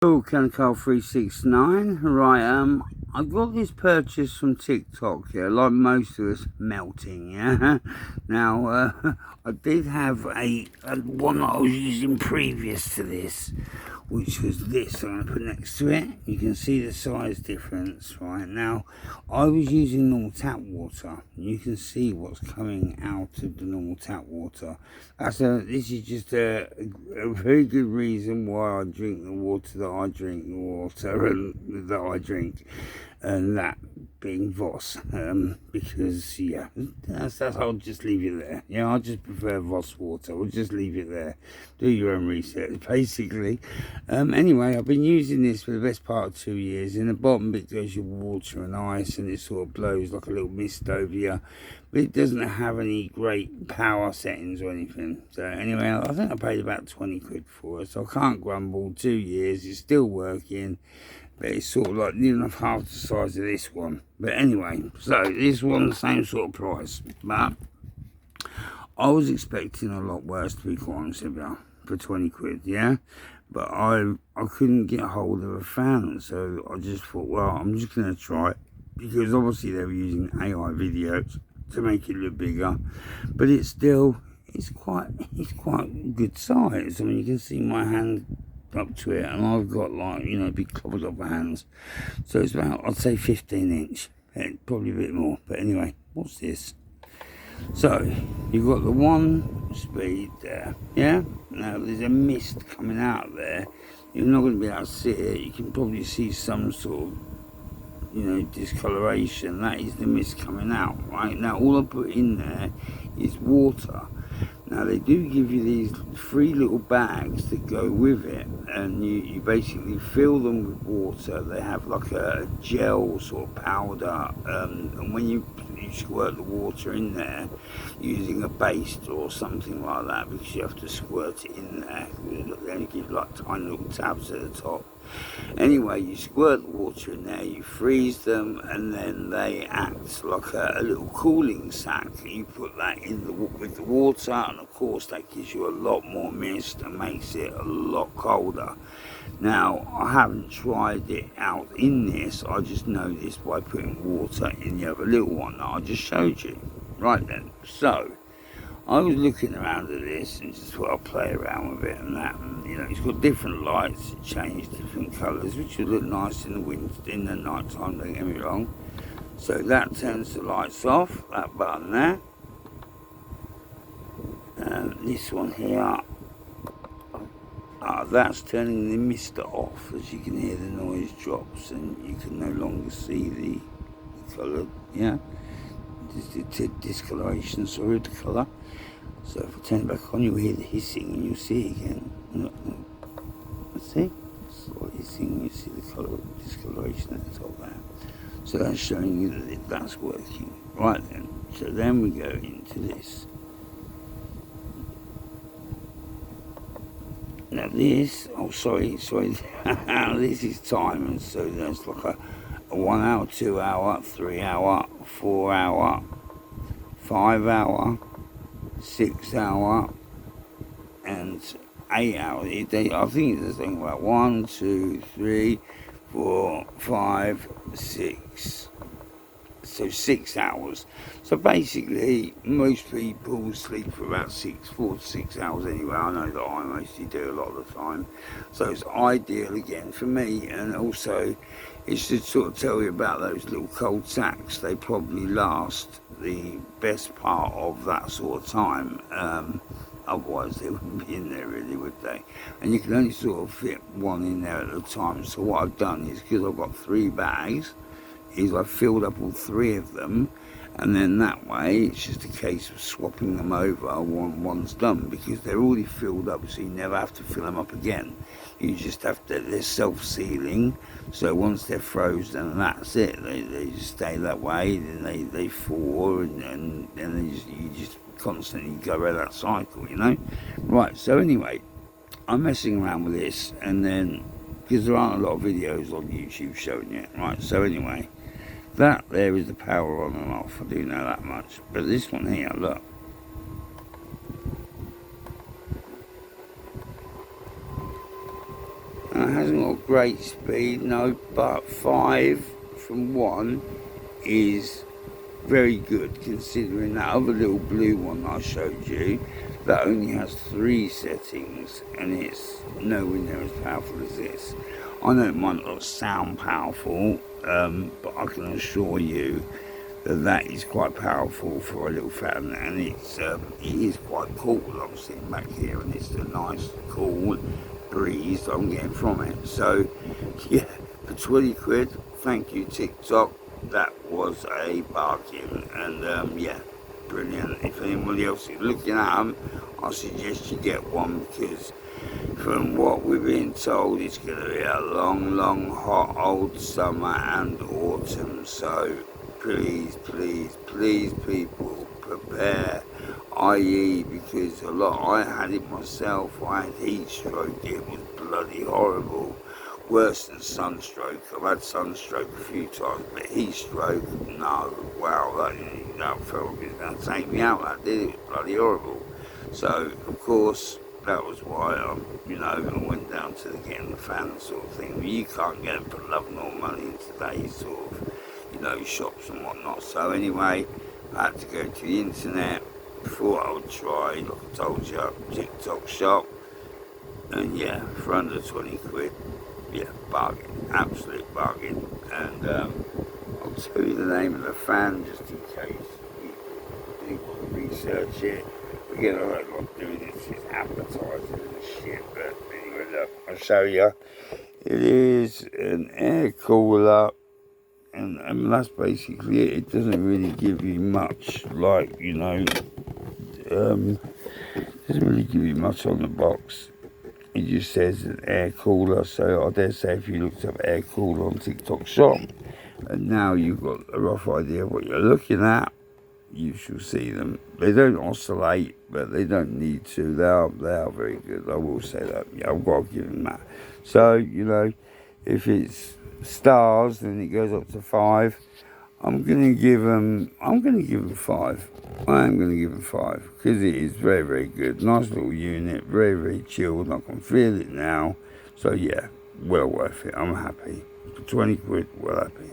Oh, Canical 369. Right, I got this purchase from TikTok, yeah, like most of us, melting, yeah. Now, I did have a one that I was using previous to this, which was this. I'm going to put next to it. You can see the size difference, right? Now, I was using normal tap water. You can see what's coming out of the normal tap water. This is just a very good reason why I drink the water that I drink, and that being Voss, because yeah, that's I'll just leave it there. Yeah, I just prefer Voss water. We'll just leave it there. Do your own research, basically. Anyway, I've been using this for the best part of 2 years. In the bottom bit goes your water and ice, and it sort of blows like a little mist over you. But it doesn't have any great power settings or anything. So anyway, I think I paid about 20 quid for it, so I can't grumble. 2 years, it's still working. But it's sort of like near enough half the size of this one. But anyway, so this one's the same sort of price. But I was expecting a lot worse, to be quite honest with you, for 20 quid, yeah? But I couldn't get hold of a fan, so I just thought, well, I'm just going to try it. Because obviously they were using AI videos to make it look bigger. But it's quite good size. I mean, you can see my hand up to it, and I've got, like, you know, big cobbled up hands, so it's about, I'd say 15 inch, probably a bit more. But anyway, what's this? So you've got the one speed there, yeah. Now there's a mist coming out there. You're not going to be able to see it. You can probably see some sort of, you know, discoloration. That is the mist coming out. Right now, all I put in there is water. Now they do give you these 3 little bags that go with it, and you basically fill them with water. They have like a gel sort of powder, and when you squirt the water in there using a baste or something like that, because you have to squirt it in there, they only give like tiny little tabs at the top. Anyway, you squirt the water in there, you freeze them, and then they act like a little cooling sack. You put that in with the water, and of course that gives you a lot more mist and makes it a lot colder. Now, I haven't tried it out in this, I just know this by putting water in the other little one that I just showed you. Right then, so I was looking around at this and just thought I'll play around with it and that. And, you know, it's got different lights, it changes different colours, which would look nice in the winter, in the night time, don't get me wrong. So that turns the lights off, that button there. And this one here, that's turning the mister off. As you can hear, the noise drops and you can no longer see the colour, yeah? The discoloration, sorry, the colour. So if I turn it back on, you'll hear the hissing and you'll see it again. Look. See? Slight hissing and you see the colour discoloration at the top there. So that's showing you that that's working. Right then, so then we go into this. Now this, sorry, this is timers, so there's like a 1 hour, 2 hour, 3 hour, 4 hour, 5 hour, 6 hour, and 8 hours. I think it's something about 1, 2, 3, 4, 5, 6. So 6 hours. So basically, most people sleep for about 4 to 6 hours anyway. I know that I mostly do a lot of the time. So it's ideal again for me, and also it should sort of tell you about those little cold sacks. They probably last the best part of that sort of time. Otherwise they wouldn't be in there really, would they? And you can only sort of fit one in there at a time. So what I've done is, because I've got 3 bags, is I've filled up all 3 of them, and then that way it's just a case of swapping them over when one's done, because they're already filled up, so you never have to fill them up again. You just have to, they're self-sealing, so once they're frozen, that's it. They just stay that way, then they thaw, and then you just constantly go around that cycle, you know. Right, so anyway, I'm messing around with this, and then, because there aren't a lot of videos on YouTube showing it, right, so anyway, that there is the power on and off, I do know that much. But this one here, look. it hasn't got great speed, no, but 5 from 1 is very good, considering that other little blue one I showed you that only has 3 settings and it's nowhere near as powerful as this. I know it might not sound powerful, but I can assure you that is quite powerful for a little fan, and it is quite cool. I'm sitting back here and it's a nice cool breeze that I'm getting from it. So yeah, for 20 quid, thank you TikTok, that was a bargain. And yeah, brilliant. If anybody else is looking at them, I suggest you get one, because from what we're being told, it's going to be a long hot old summer and autumn. So please people, prepare, i.e. because I had it myself. I had heat stroke. It was bloody horrible, worse than sunstroke. I've had sunstroke a few times, but heat stroke, no. Wow, that felt like it was going to take me out. That did. It was bloody horrible. So of course that was why I went down to getting the fan sort of thing. But you can't get them for love nor money in today's sort of shops and whatnot. So anyway, I had to go to the internet. Thought I would try, like I told you, TikTok shop, and yeah, for under 20 quid, yeah, bargain, absolute bargain. And I'll tell you the name of the fan just in case you want to research it. Again, I don't like doing this, it's advertising and shit, but anyway, look, I'll show you. It is an air cooler. And that's basically it. It doesn't really give you much, like, doesn't really give you much on the box. It just says an air cooler. So I dare say if you looked up air cooler on TikTok shop, and now you've got a rough idea of what you're looking at, you shall see them. They don't oscillate, but they don't need to. They are very good. I will say that. Yeah, I've got to give them that. So, if it's stars, then it goes up to 5. I'm gonna give them 5. I am gonna give them 5 because it is very good. Nice little unit, very chilled. I can feel it now. So yeah, well worth it. I'm happy. For 20 quid, well happy.